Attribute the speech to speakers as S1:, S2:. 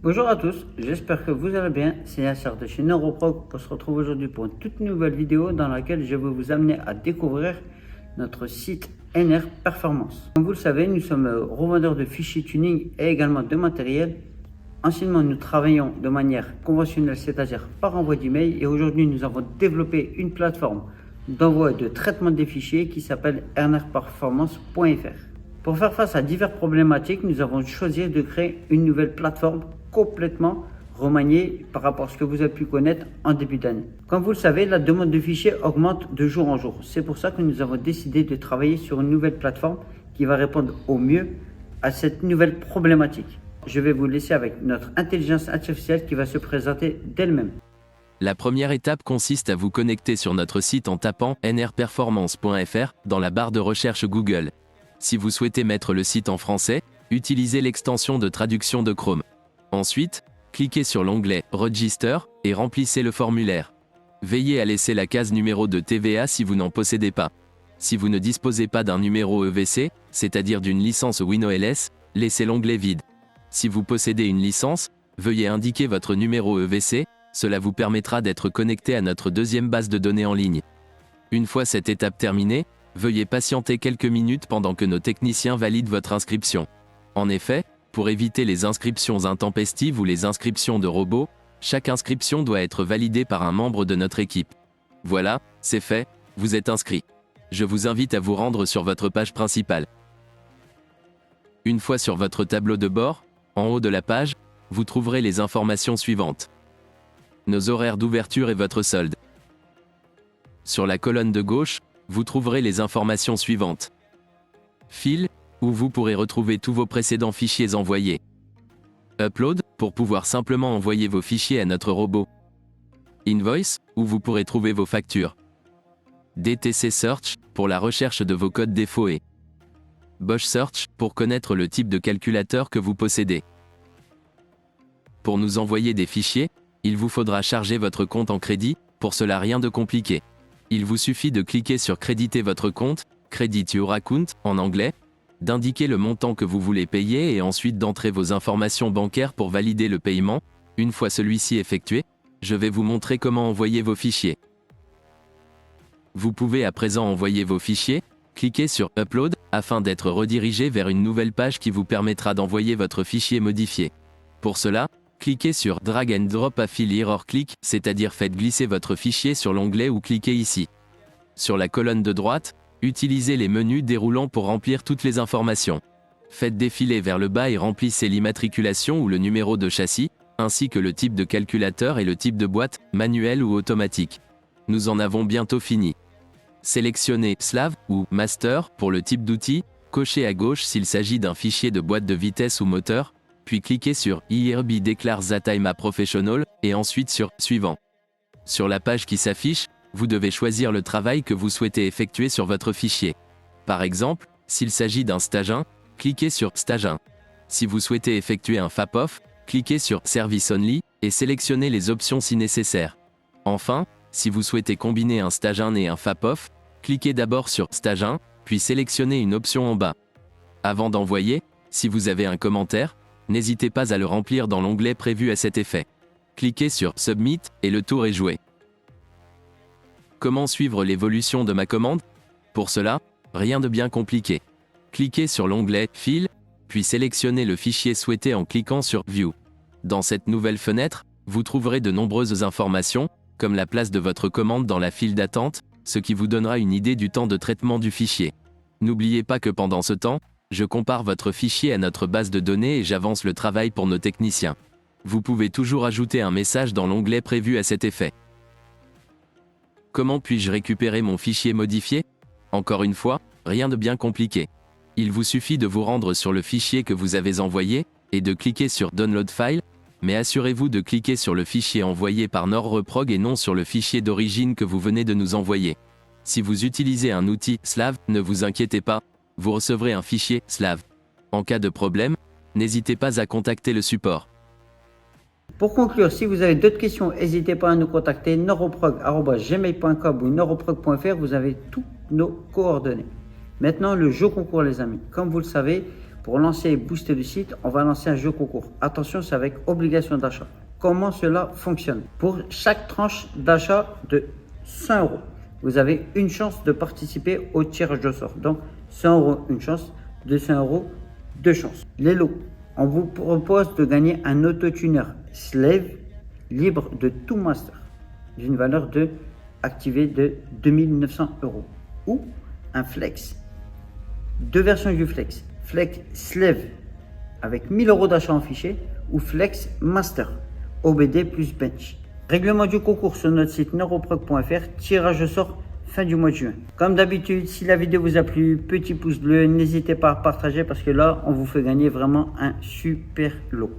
S1: Bonjour à tous, j'espère que vous allez bien. C'est Yasser de chez Neuroprog. On se retrouve aujourd'hui pour une toute nouvelle vidéo dans laquelle je vais vous amener à découvrir notre site NR Performance. Comme vous le savez, nous sommes revendeurs de fichiers tuning et également de matériel. Anciennement, nous travaillions de manière conventionnelle, c'est-à-dire par envoi d'email, et aujourd'hui, nous avons développé une plateforme d'envoi et de traitement des fichiers qui s'appelle nrperformance.fr. Pour faire face à diverses problématiques, nous avons choisi de créer une nouvelle plateforme complètement remaniée par rapport à ce que vous avez pu connaître en début d'année. Comme vous le savez, la demande de fichiers augmente de jour en jour. C'est pour ça que nous avons décidé de travailler sur une nouvelle plateforme qui va répondre au mieux à cette nouvelle problématique. Je vais vous laisser avec notre intelligence artificielle qui va se présenter d'elle-même.
S2: La première étape consiste à vous connecter sur notre site en tapant nrperformance.fr dans la barre de recherche Google. Si vous souhaitez mettre le site en français, utilisez l'extension de traduction de Chrome. Ensuite, cliquez sur l'onglet Register et remplissez le formulaire. Veillez à laisser la case numéro de TVA si vous n'en possédez pas. Si vous ne disposez pas d'un numéro EVC, c'est-à-dire d'une licence WinOLS, laissez l'onglet vide. Si vous possédez une licence, veuillez indiquer votre numéro EVC, cela vous permettra d'être connecté à notre deuxième base de données en ligne. Une fois cette étape terminée, veuillez patienter quelques minutes pendant que nos techniciens valident votre inscription. En effet, pour éviter les inscriptions intempestives ou les inscriptions de robots, chaque inscription doit être validée par un membre de notre équipe. Voilà, c'est fait, vous êtes inscrit. Je vous invite à vous rendre sur votre page principale. Une fois sur votre tableau de bord, en haut de la page, vous trouverez les informations suivantes. Nos horaires d'ouverture et votre solde. Sur la colonne de gauche, vous trouverez les informations suivantes. File, où vous pourrez retrouver tous vos précédents fichiers envoyés. Upload, pour pouvoir simplement envoyer vos fichiers à notre robot. Invoice, où vous pourrez trouver vos factures. DTC Search, pour la recherche de vos codes défauts et Bosch Search, pour connaître le type de calculateur que vous possédez. Pour nous envoyer des fichiers, il vous faudra charger votre compte en crédit, pour cela rien de compliqué. Il vous suffit de cliquer sur Créditer votre compte, Credit Your Account en anglais, d'indiquer le montant que vous voulez payer et ensuite d'entrer vos informations bancaires pour valider le paiement. Une fois celui-ci effectué, je vais vous montrer comment envoyer vos fichiers. Vous pouvez à présent envoyer vos fichiers, cliquez sur Upload, afin d'être redirigé vers une nouvelle page qui vous permettra d'envoyer votre fichier modifié. Pour cela, cliquez sur Drag and Drop Affiliate or Click, c'est-à-dire faites glisser votre fichier sur l'onglet ou cliquez ici. Sur la colonne de droite, utilisez les menus déroulants pour remplir toutes les informations. Faites défiler vers le bas et remplissez l'immatriculation ou le numéro de châssis, ainsi que le type de calculateur et le type de boîte, manuel ou automatique. Nous en avons bientôt fini. Sélectionnez Slav ou Master pour le type d'outil, cochez à gauche s'il s'agit d'un fichier de boîte de vitesse ou moteur, puis cliquez sur IRB Declare that I'm a Professional et ensuite sur Suivant. Sur la page qui s'affiche, vous devez choisir le travail que vous souhaitez effectuer sur votre fichier. Par exemple, s'il s'agit d'un stage 1, cliquez sur Stage 1. Si vous souhaitez effectuer un FAP-OFF, cliquez sur Service Only et sélectionnez les options si nécessaire. Enfin, si vous souhaitez combiner un stage 1 et un FAP-OFF, cliquez d'abord sur Stage 1, puis sélectionnez une option en bas. Avant d'envoyer, si vous avez un commentaire, n'hésitez pas à le remplir dans l'onglet prévu à cet effet. Cliquez sur Submit et le tour est joué. Comment suivre l'évolution de ma commande? Pour cela, rien de bien compliqué. Cliquez sur l'onglet File, puis sélectionnez le fichier souhaité en cliquant sur View. Dans cette nouvelle fenêtre, vous trouverez de nombreuses informations, comme la place de votre commande dans la file d'attente, ce qui vous donnera une idée du temps de traitement du fichier. N'oubliez pas que pendant ce temps, je compare votre fichier à notre base de données et j'avance le travail pour nos techniciens. Vous pouvez toujours ajouter un message dans l'onglet prévu à cet effet. Comment puis-je récupérer mon fichier modifié? Encore une fois, rien de bien compliqué. Il vous suffit de vous rendre sur le fichier que vous avez envoyé, et de cliquer sur Download File, mais assurez-vous de cliquer sur le fichier envoyé par Neuroprog et non sur le fichier d'origine que vous venez de nous envoyer. Si vous utilisez un outil Slav, ne vous inquiétez pas, vous recevrez un fichier Slav. En cas de problème, n'hésitez pas à contacter le support.
S1: Pour conclure, si vous avez d'autres questions, n'hésitez pas à nous contacter neuroprog@gmail.com ou neuroprog.fr, vous avez toutes nos coordonnées. Maintenant, le jeu concours les amis. Comme vous le savez, pour lancer et booster le site, on va lancer un jeu concours. Attention, c'est avec obligation d'achat. Comment cela fonctionne? Pour chaque tranche d'achat de 100 euros, vous avez une chance de participer au tirage au sort. Donc 100 euros, une chance, 200 euros, deux chances. Les lots, on vous propose de gagner un autotuner Slave libre de tout master d'une valeur activée de 2900 euros ou un flex. Deux versions du flex. Flex Slave avec 1000 euros d'achat en fichier ou flex Master OBD plus bench. Règlement du concours sur notre site neuroproc.fr, tirage au sort fin du mois de juin. Comme d'habitude, si la vidéo vous a plu, petit pouce bleu, n'hésitez pas à partager parce que là, on vous fait gagner vraiment un super lot.